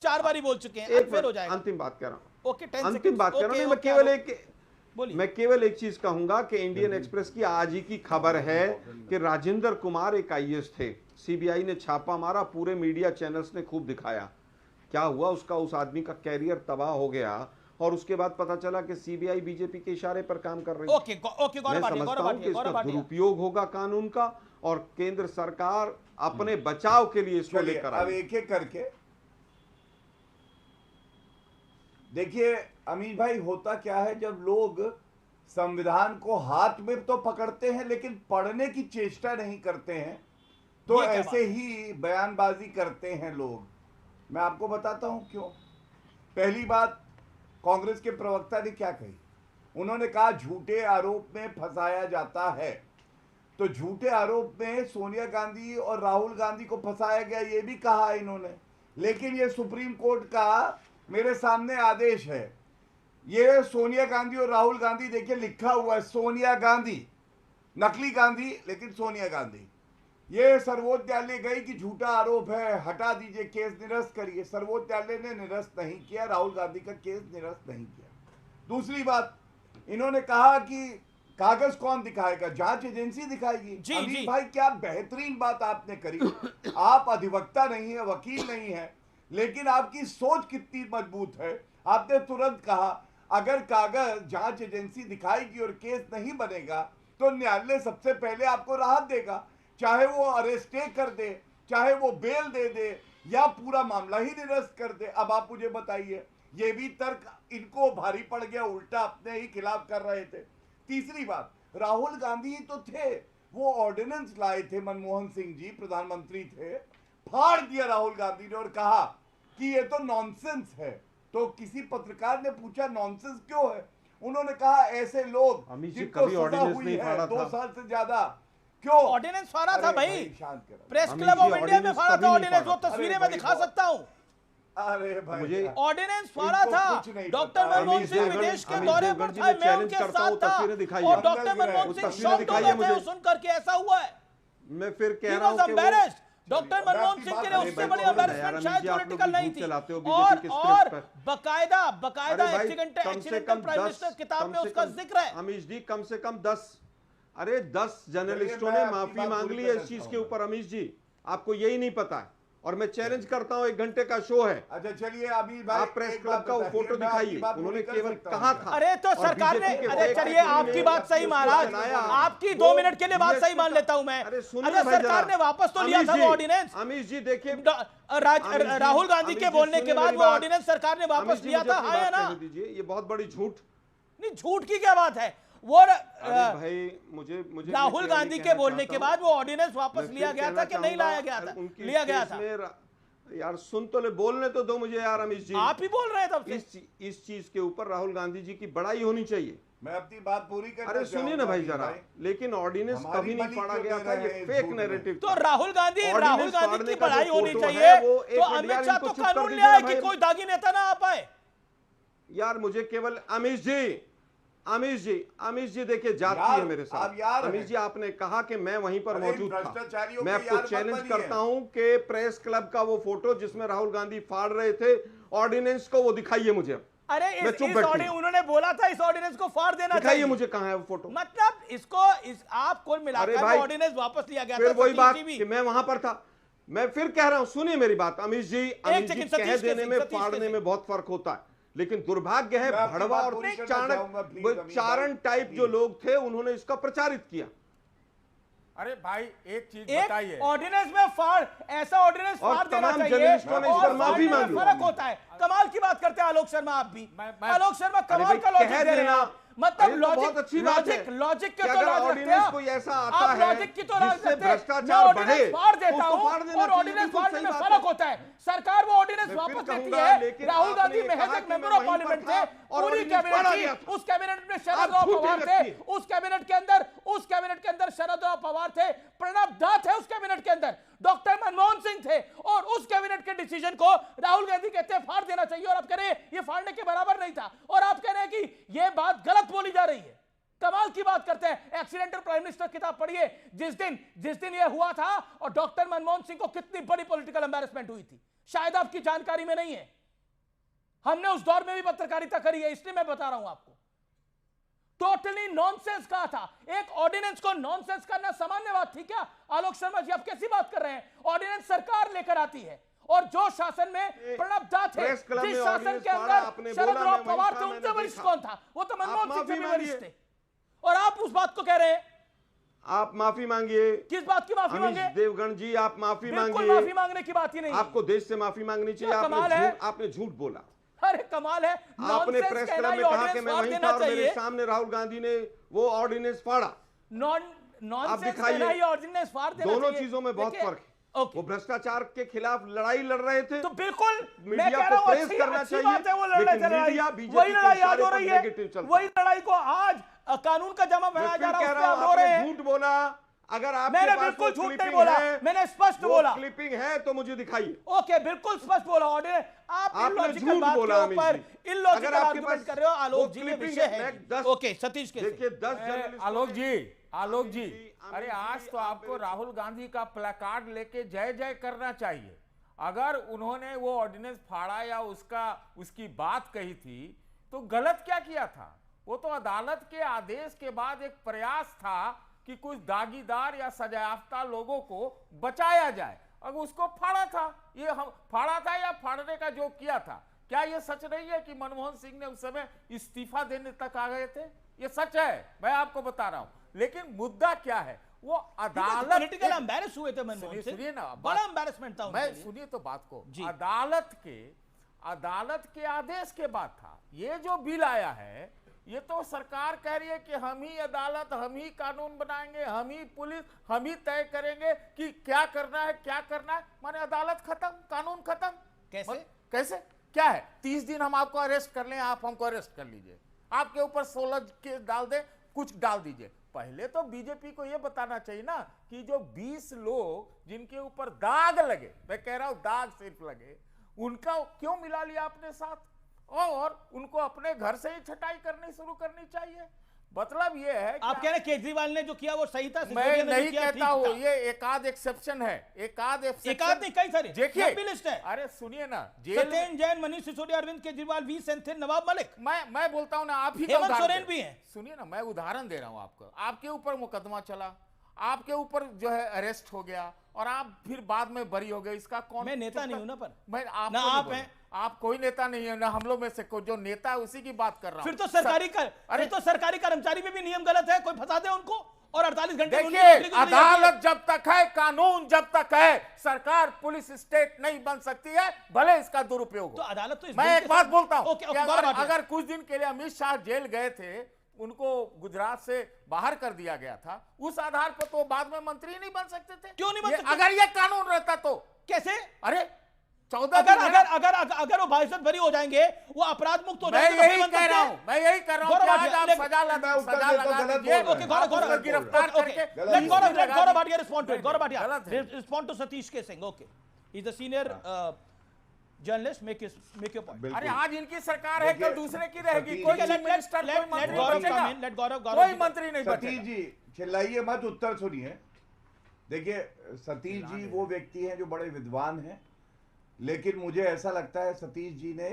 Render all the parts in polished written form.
4 बार ही बोल चुके हैं, एक फिर हो जाएगा। अंतिम बात कह रहा हूं, ओके 10 अंतिम बात कह रहा हूं। मैं केवल एक चीज कहूंगा कि इंडियन एक्सप्रेस की आज ही की खबर है कि राजेंद्र कुमार एक आईएएस थे, सीबीआई ने छापा मारा, पूरे मीडिया चैनल्स ने खूब दिखाया। क्या हुआ उसका, उस आदमी का कैरियर तबाह हो गया और उसके बाद पता चला कि सीबीआई बीजेपी के इशारे पर काम कर रही है। मैं समझता हूं कि इसका दुरुपयोग होगा कानून का और केंद्र सरकार अपने बचाव के लिए इसको लेकर अब एक एक करके देखिए अमीर भाई, होता क्या है जब लोग संविधान को हाथ में तो पकड़ते हैं लेकिन पढ़ने की चेष्टा नहीं करते हैं तो ऐसे ही बयानबाजी करते हैं लोग। मैं आपको बताता हूं क्यों। पहली बात, कांग्रेस के प्रवक्ता ने क्या कही, उन्होंने कहा झूठे आरोप में फंसाया जाता है। तो झूठे आरोप में सोनिया गांधी और राहुल गांधी को फंसाया गया ये भी कहा इन्होंने, लेकिन ये सुप्रीम कोर्ट का मेरे सामने आदेश है। ये सोनिया गांधी और राहुल गांधी, देखिए लिखा हुआ है सोनिया गांधी, नकली गांधी लेकिन सोनिया गांधी। ये सर्वोच्च न्यायालय गई कि झूठा आरोप है, हटा दीजिए, केस निरस्त करिए। सर्वोच्च न्यायालय ने निरस्त नहीं किया, राहुल गांधी का केस निरस्त नहीं किया। दूसरी बात, इन्होंने कहा कि कागज कौन दिखाएगा, जांच एजेंसी दिखाएगी। अमीर भाई क्या बेहतरीन बात आपने करी। आप अधिवक्ता नहीं है, वकील नहीं है, लेकिन आपकी सोच कितनी मजबूत है। आपने तुरंत कहा अगर कागज जांच एजेंसी दिखाएगी और केस नहीं बनेगा तो न्यायालय सबसे पहले आपको राहत देगा, चाहे वो अरेस्ट कर दे, चाहे वो बेल दे दे या पूरा मामला ही निरस्त कर दे। अब आप मुझे बताइए, ये भी तर्क इनको भारी पड़ गया, उल्टा अपने ही खिलाफ कर रहे थे। तीसरी बात, राहुल गांधी तो थे, वो ऑर्डिनेंस लाए थे, मनमोहन सिंह जी प्रधानमंत्री थे, फाड़ दिया राहुल गांधी ने और कहा कि ये तो नॉनसेंस है। तो किसी पत्रकार ने पूछा नॉनसेंस क्यों है, उन्होंने कहा ऐसे लोग जिनको सजा हुई है 2 साल से ज्यादा, क्यों ऑर्डिनेंस फाड़ा था भाई, प्रेस क्लब ऑफ इंडिया में फाड़ा था ऑर्डिनेंस, वो तस्वीरें मैं दिखा सकता हूं। अरे भाई ऑर्डिनेंस फाड़ा था, डॉक्टर मनमोहन सिंह विदेश के दौरे पर था, मैं उनके साथ था और डॉक्टर मनमोहन सिंह शॉक्ड हो गए थे सुनकर के ऐसा हुआ है। मैं फिर कह रहा हूं कि डॉक्टर मनमोहन सिंह के लिए उससे बड़ी एम्बैरेसमेंट शायद पॉलिटिकल नहीं थी। और बकायदा एक्सीडेंटल प्राइम मिनिस्टर किताब में उसका जिक्र है। अमीश जी कम से कम 10 जर्नलिस्टों ने माफी मांग ली है इस चीज के ऊपर। अमीश जी आपको यही नहीं पता है और मैं चैलेंज करता हूं, 1 घंटे का शो है। अच्छा चलिए अभी भाई आप प्रेस क्लब का फोटो दिखाइए, उन्होंने केवल कहा था। अरे तो सरकार ने, अरे चलिए आपकी बात सही महाराज, आपकी 2 मिनट के लिए बात सही मान लेता हूं मैं। अरे सरकार ने वापस तो लिया था वो ऑर्डिनेंस। अमीश जी देखिए, राहुल गांधी के बोलने के बाद वो ऑर्डिनेंस सरकार ने वापस लिया था, हाँ या ना? ये बहुत बड़ी झूठ, नहीं झूठ की क्या बात है, वो भाई मुझे राहुल गांधी के बोलने के बाद वो ऑर्डिनेंस वापस लिया गया था कि नहीं लाया गया था? लिया गया था यार। सुन तो ले, बोलने तो दो मुझे यार। अमीश जी आप ही बोल रहे हैं तब से। इस चीज के ऊपर राहुल गांधी जी की बड़ाई होनी चाहिए। मैं अपनी बात पूरी कर, अरे सुनिए ना भाई जरा, लेकिन ऑर्डिनेंस कभी नहीं पढ़ा गया था, ये फेक नैरेटिव। तो राहुल गांधी की बड़ाई होनी चाहिए तो अमित शाह तो कानून ले आए कि कोई दागी नेता ना आ पाए। यार मुझे केवल अमीश जी देखिए जाती है मेरे साथ। अमीश जी आपने कहा कि मैं वहीं पर मौजूद था। मैं आपको चैलेंज करता हूं कि प्रेस क्लब का वो फोटो जिसमें राहुल गांधी फाड़ रहे थे ऑर्डिनेंस को, वो दिखाइए मुझे। अरे उन्होंने बोला था इस ऑर्डिनेंस को फाड़ देना चाहिए। दिखाइए मुझे, कहां है वो फोटो? मतलब आप कुल मिलाकर ऑर्डिनेंस वापस लिया गया था। फिर वही बात कि मैं वहां पर था। मैं फिर कह रहा हूं, सुनिए मेरी बात अमीश जी, कह देने में फाड़ने में बहुत फर्क होता है, लेकिन दुर्भाग्य है भड़वा और चारण टाइप जो लोग थे उन्होंने इसका प्रचारित किया। अरे भाई एक चीज बताइए, ऑर्डिनेंस में फाड़, ऐसा ऑर्डिनेंस फाड़ देना चाहिए और माफी मांगी, फर्क होता है। कमाल की बात करते हैं आलोक शर्मा, आप भी आलोक शर्मा कमाल का लॉजिक दे रहे हैं। मतलब लॉजिक की तो ऑर्डिनेंस कोई ऐसा आता है लॉजिक की तो भ्रष्टाचार बढ़े, फाड़ देता हूं और ऑर्डिनेंस फाड़ने में फर्क होता है। सरकार वो ऑर्डिनेंस वापस लेती है। राहुल गांधी महज एक मेंबर ऑफ पार्लियामेंट थे, पूरी कैबिनेट थी, उस कैबिनेट में शरद राव पवार थे, उस कैबिनेट के अंदर शरद राव पवार थे, प्रणब दा थे उस कैबिनेट के अंदर, डॉक्टर मनमोहन सिंह थे, और उस कैबिनेट के डिसीजन को राहुल गांधी कहते हैं फाड़ देना चाहिए और आप कह रहे हैं ये फाड़ने के बराबर नहीं था, और आप कह रहे हैं कि ये बात गलत बोली जा रही है। कमाल की बात करते हैं। एक्सीडेंटल प्राइम मिनिस्टर किताब पढ़िए, जिस दिन ये हुआ था और डॉक्टर मनमोहन सिंह को कितनी बड़ी पॉलिटिकल एम्बैरेसमेंट हुई थी। शायद आपकी जानकारी में नहीं है। हमने उस दौर में भी पत्रकारिता करी है, इसलिए मैं बता रहा हूं आपको। टोटली नॉनसेंस कहा था। एक ऑर्डिनेंस को नॉनसेंस करना सामान्य बात थी क्या? आलोक शर्मा जी, आप कैसी बात कर रहे हैं? ऑर्डिनेंस सरकार लेकर आती है, और जो शासन में प्रणब दा थे, जिस शासन के अंदर शरद राव पवार थे, उनसे वरिष्ठ कौन था? वो तो मनमोहन सिंह से भी वरिष्ठ थे। और आप उस बात को कह रहे हैं। आप माफी मांगिए। किस बात की माफी मांगे? देवगन जी, आप माफी मांगिए। बिल्कुल माफी मांगने की बात ही नहीं। आपको देश से माफी मांगनी चाहिए। आपने झूठ बोला। अरे कमाल है। आपने प्रेस क्लब में कहा कि मैं वहीं था और मेरे सामने राहुल गांधी ने वो ऑर्डिनेंस फाड़ा। आप दिखाइए ऑर्डिनेंस फाड़ देना। दोनों चीजों में बहुत फर्क है। वो भ्रष्टाचार के खिलाफ लड़ाई लड़ रहे थे, तो बिल्कुल मीडिया को प्रेस करना चाहिए, लेकिन मीडिया बीजेपी वही लड़ाई आज हो रही है, वही है। लड़ाई को आज कानून का जमा बनाया जा रहा है, आप रो रहे हैं। झूठ बोला। अगर आपके मैंने पास बिल्कुल झूठ नहीं बोला, मैंने स्पष्ट बोला। क्लिपिंग है तो मुझे दिखाइए। ओके, बिल्कुल स्पष्ट बोला। ऑर्डर आप इलॉजिकल बात के ऊपर इलॉजिकल आर्गुमेंट कर रहे हो। आलोक जी, ये विषय है। ओके सतीश के देखिए 10 जर्नलिस्ट। आलोक जी, अरे आज तो आपको राहुल गांधी का प्लैकार्ड लेके जय जय करना चाहिए। अगर उन्होंने वो ऑर्डिनेंस फाड़ा या उसकी बात कही थी तो गलत क्या किया था? वो तो अदालत के आदेश के बाद एक प्रयास था कि कुछ दागीदार या सजायाफ्ता लोगों को बचाया जाए। अगर उसको फाड़ा था, ये हम फाड़ा था या फाड़ने का जो किया था, क्या ये सच नहीं है कि मनमोहन सिंह ने उस समय इस्तीफा देने तक आ गए थे? ये सच है, मैं आपको बता रहा हूं। लेकिन मुद्दा क्या है, वो अदालत पॉलिटिकल एम्बैरेस हुए थे मनमोहन सिंह। सुनिए ना, बड़ा एम्बैरेसमेंट था मैं सुनिए तो बात को। अदालत के आदेश के बाद था। ये जो बिल आया है, ये तो सरकार कह रही है कि हम ही अदालत, हम ही कानून बनाएंगे, हम ही पुलिस, हम ही तय करेंगे कि क्या करना है, क्या करना है। माने अदालत खत्म, कानून खत्म। कैसे क्या है? 30 दिन हम आपको अरेस्ट कर लें, आप हमको अरेस्ट कर लीजिए, आपके ऊपर 16 केस डाल दे, कुछ डाल दीजिए। पहले तो बीजेपी को यह बताना चाहिए ना कि जो 20 लोग जिनके ऊपर दाग लगे, मैं कह रहा हूं दाग सिर्फ लगे, उनका क्यों मिला लिया आपने साथ, और उनको अपने घर से ही छटाई करनी शुरू करनी चाहिए। मतलब ये है आप कह रहे हैं केजरीवाल ने जो किया वो सही था? मैं नहीं कहता हूं, ये एकाध एक्सेप्शन है, एकाध नहीं, कई सारे देखिए लिस्ट है। अरे सुनिए ना, सत्येंद्र जैन, मनीष सिसोदिया, अरविंद केजरीवाल, वी सेंथिल, नवाब मलिक। मैं बोलता हूं ना, आप ही हेमंत सोरेन भी है। सुनिए ना, मैं उदाहरण दे रहा हूं आपको। आपके ऊपर मुकदमा चला, आपके ऊपर जो है अरेस्ट हो गया, और आप फिर बाद में बरी हो गए। इसका कौन? मैं नेता नहीं हूं ना, पर मैं ना आप हैं, आप कोई नेता नहीं है ना, हम लोग में से कोई जो नेता है उसी की बात कर रहा हूं। फिर तो सरकारी कर्मचारी में भी नियम गलत है, कोई फंसा दे उनको और 48 घंटे। देखिए, अदालत जब तक है, कानून जब तक है, सरकार पुलिस स्टेट नहीं बन सकती है, भले इसका दुरुपयोग हो। तो अदालत तो मैं एक बात बोलता हूं, अगर कुछ दिन के लिए अमित शाह जेल गए थे, उनको गुजरात से बाहर कर दिया गया था, उस आधार पर तो बाद में मंत्री नहीं बन सकते थे। क्यों नहीं बन सकते? अगर ये कानून रहता तो कैसे? अरे 14 अगर वो बाइज्जत बरी हो जाएंगे, वो अपराध मुक्त हो जाएंगे। मैं यही कह रहा हूं कि आज आप सजा लगा दीजिए, गिरफ्तार करके। Gaurav Bhatia respond to it. Gaurav Bhatia respond to Satish K Singh. Okay, he is the senior journalist, make your point. अरे आज इनकी सरकार है, कल दूसरे की रहेगी। कोई मिनिस्टर, कोई मंत्री नहीं बचेगा। सतीश जी चिल्लाइए मत, उत्तर सुनिए। देखिए सतीश जी वो व्यक्ति हैं जो बड़े विद्वान हैं, लेकिन मुझे ऐसा लगता है सतीश जी ने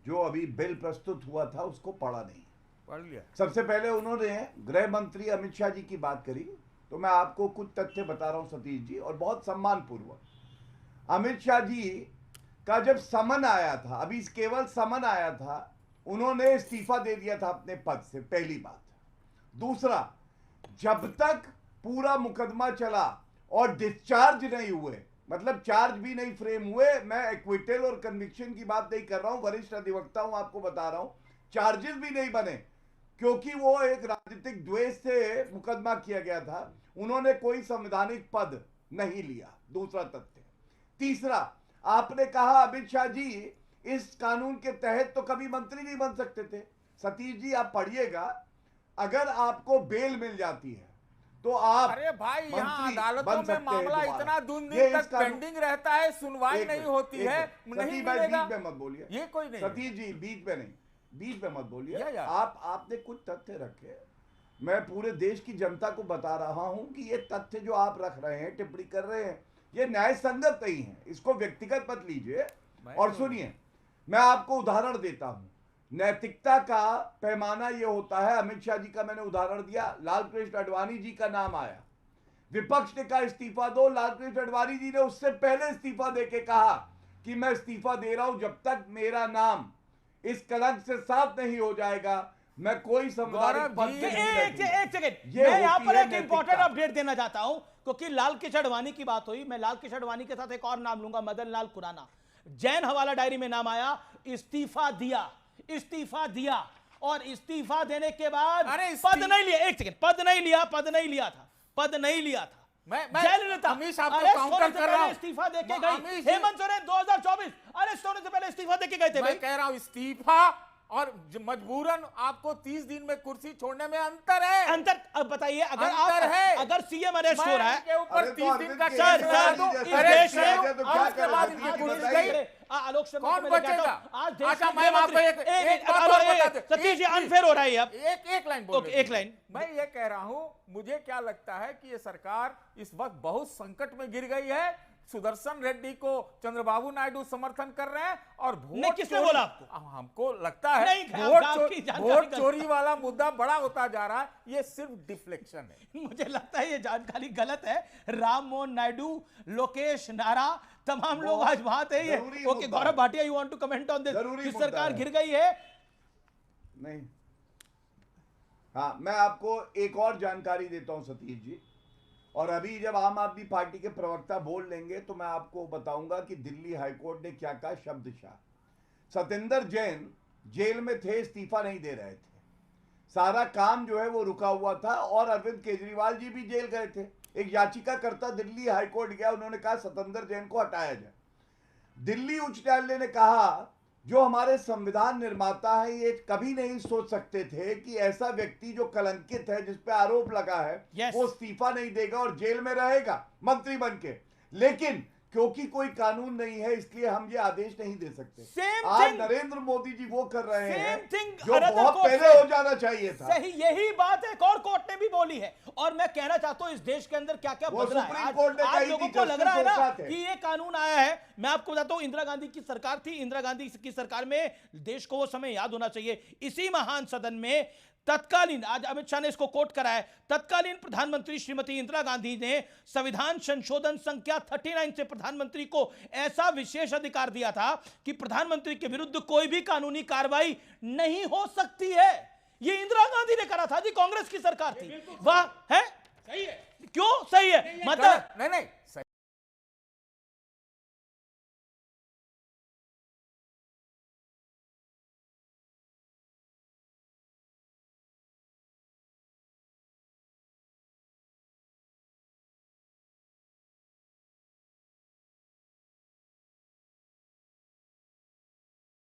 जो अभी बिल प्रस्तुत हुआ था उसको पढ़ा नहीं। पढ़ लिया। सबसे पहले उन्होंने गृह मंत्री अमित शाह जी की बात करी, तो मैं आपको कुछ तथ्य बता रहा हूं सतीश जी, और बहुत सम्मान पूर्वक। अमित शाह जी का जब समन आया था, अभी केवल समन आया था, उन्होंने इस्तीफा दे दिया था अपने पद से, पहली बात। दूसरा, जब तक पूरा मुकदमा चला और डिस्चार्ज नहीं हुए, मतलब चार्ज भी नहीं फ्रेम हुए, मैं एक्विटल और कन्विक्शन की बात नहीं कर रहा हूं, वरिष्ठ अधिवक्ता हूं, आपको बता रहा हूं, चार्जेस भी नहीं बने क्योंकि वो एक राजनीतिक द्वेष से मुकदमा किया गया था, उन्होंने कोई संवैधानिक पद नहीं लिया। दूसरा तथ्य। तीसरा, आपने कहा अमित शाह जी इस कानून के तहत तो कभी मंत्री नहीं बन सकते थे। सतीश जी आप पढ़िएगा, अगर आपको बेल मिल जाती है तो आप, अरे भाई यहाँ अदालतों में मामला इतना दिन तक पेंडिंग रहता है, सुनवाई नहीं होती है, नहीं मिलेगा। बीच में मत बोलिए, ये कोई नहीं। सतीश जी बीच में नहीं, बीच में मत बोलिए। आपने कुछ तथ्य रखे, मैं पूरे देश की जनता को बता रहा हूं कि ये तथ्य जो आप रख रहे हैं, टिप्पणी कर रहे हैं, ये न्याय संगत नहीं है, इसको व्यक्तिगत मत लीजिए। और सुनिए, मैं आपको उदाहरण देता हूं। नैतिकता का पैमाना यह होता है, अमित शाह जी का मैंने उदाहरण दिया, लाल कृष्ण आडवाणी जी का नाम आया, विपक्ष ने कहा इस्तीफा दो, लाल कृष्ण आडवाणी जी ने उससे पहले इस्तीफा देके कहा कि मैं इस्तीफा दे रहा हूं, जब तक मेरा नाम इस कलंक से साफ नहीं हो जाएगा मैं कोई संवैधानिक पद पे नहीं बैठूंगा। एक सेकंड, ये मैं यहाँ होती पर है एक नैतिकता। इंपॉर्टेंट अपडेट देना चाहता हूं, क्योंकि लाल कृष्ण आडवाणी की बात हुई। मैं लाल कृष्ण आडवाणी के साथ एक और नाम लूंगा, मदन लाल खुराना। जैन हवाला डायरी में नाम आया, इस्तीफा दिया, इस्तीफा दिया, और इस्तीफा देने के बाद पद नहीं लिया। एक सेकंड, पद नहीं लिया था, पद नहीं लिया था। मैं जयललिता अमीश साहब को अरेस्ट काउंटर होने से कर रहा पहले हूं। इस्तीफा देके गई। अमीश हेमंत सोरेन 2024 अरेस्ट होने से पहले इस्तीफा देके गए थे भाई। मैं कह रहा हूं इस्तीफा और मजबूरन आपको 30 दिन में कुर्सी छोड़ने में अंतर है। अंतर अब बताइए, अगर अंतर आप है। अगर सीएम अरेस्ट हो रहा है के ऊपर अरे तो 30 दिन का अरविंद सर, केस लगा सर, दूं, इस अरेस्ट देश में करूं, तो और क्या उसके बाद करें? इनकी आप पुलिस बताइए। गई। आलोक शर्मा कौन को मैंने बचेगा? कहता हूं, आज देश अच्छा, के मैं आपको मुख्यमंत्री- एक बात और बताते- सतीश जी अनफेयर हो रहा है अब। एक लाइन बोल ओके, रहे एक थे। लाइन। मैं ये कह रहा हूं, मुझे क्या लगता है कि ये सरकार इस वक्त बहुत संकट में गिर गई है। सुदर्शन रेड्डी को चंद्रबाबू नायडू समर्थन कर रहे हैं, और नहीं, किसने बोला आपको? हमको लगता है नहीं, आपकी जानकारी वोट गलत। चोरी वाला मुद्दा बड़ा होता जा रहा है। ये सिर्फ डिफ्लेक्शन है। मुझे लगता है ये जानकारी गलत है। राम मोहन नायडू, लोकेश नारा, तमाम लोग आज वहां थे। ये जरूरी ओके, मुद्दा गौरव है। Bhatia, you want to comment on this? जरूरी कि मुद्दा सरकार है। गिर गई है। नहीं, हाँ, मैं आपको एक और जानकारी देता हूं सतीश जी, और अभी जब आम आदमी पार्टी के प्रवक्ता बोल लेंगे तो मैं आपको बताऊंगा कि दिल्ली हाईकोर्ट ने क्या कहा शब्दशः। सत्येंद्र जैन जेल में थे, इस्तीफा नहीं दे रहे थे, सारा काम जो है वो रुका हुआ था, और अरविंद केजरीवाल जी भी जेल गए थे। एक याचिकाकर्ता दिल्ली हाईकोर्ट गया, उन्होंने कहा सत्येंद्र जैन को हटाया जाए। दिल्ली उच्च न्यायालय ने कहा जो हमारे संविधान निर्माता है ये कभी नहीं सोच सकते थे कि ऐसा व्यक्ति जो कलंकित है, जिस पे आरोप लगा है, Yes. वो इस्तीफा नहीं देगा और जेल में रहेगा मंत्री बन के। लेकिन क्योंकि कोई कानून नहीं है इसलिए हम ये आदेश नहीं दे सकते। Same आज thing. नरेंद्र मोदी जी वो कर रहे Same हैं thing जो another बहुत court पहले से। हो जाना चाहिए था। सही, यही बात एक और कोर्ट ने भी बोली है। और मैं कहना चाहता हूं इस देश के अंदर क्या क्या वो बदला है। सुप्रीम कोर्ट ने आज कही लोगों थी, को लग रहा है जस्टिस ना ओका थे। कि ये कानून आया है। मैं आपको बताता हूं, इंदिरा गांधी की सरकार थी, इंदिरा गांधी की सरकार में देश को वो समय याद होना चाहिए। इसी महान सदन में तत्कालीन, आज अमित शाह ने इसको कोट करा है, तत्कालीन प्रधानमंत्री श्रीमती इंदिरा गांधी ने संविधान संशोधन संख्या 39 से प्रधानमंत्री को ऐसा विशेष अधिकार दिया था कि प्रधानमंत्री के विरुद्ध कोई भी कानूनी कार्रवाई नहीं हो सकती है। ये इंदिरा गांधी ने करा था जी, कांग्रेस की सरकार थी। वाह, है सही है, क्यों सही है मतलब नहीं